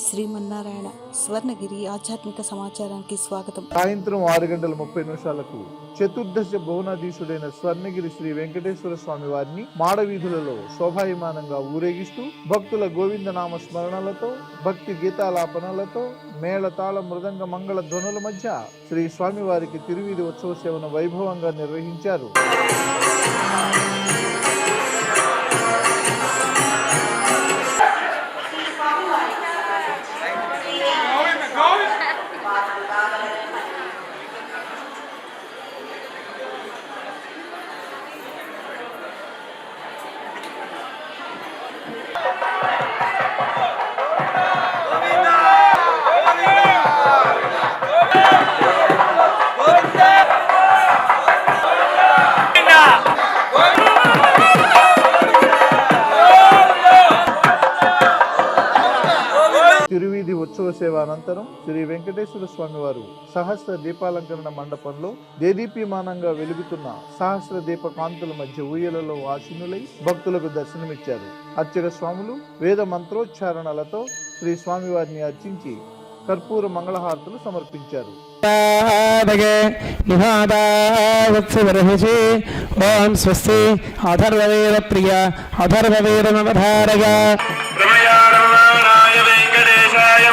శ్రీమన్నారాయణ స్వర్ణగిరి ఆధ్యాత్మిక సమాచారానికి స్వాగతం. సాయంత్రం 6:30 చతుర్దశ భువనాధీశుడైన స్వర్ణగిరి శ్రీ వెంకటేశ్వర స్వామి వారిని మాడవీధులలో శోభాయమానంగా ఊరేగిస్తూ భక్తుల గోవిందనామ స్మరణలతో భక్తి గీతాలాపనలతో మేళతాళ మృదంగ మంగళ ధ్వనుల మధ్య శ్రీ స్వామివారికి తిరువీధి ఉత్సవ సేవను వైభవంగా నిర్వహించారు. తిరువీధి ఉత్సవ సేవ అనంతరం శ్రీ వెంకటేశ్వర స్వామి వారు సహస్ర దీపాలంకరణ మండపంలో దేదీప్యమానంగా వెలుగుతున్న సహస్ర దీప కాంతుల మధ్య ఊయలలో ఆశీనులై భక్తులకు దర్శనమిచ్చారు. అర్చక స్వాములు వేద మంత్రోచ్చారణలతో శ్రీ స్వామివారిని అర్చించి కర్పూర మంగళహారతులు సమర్పించారు. ఓం స్వస్తి అథర్వవేద ప్రియ అథర్వవేదమవధారయ వెంకటేశాయ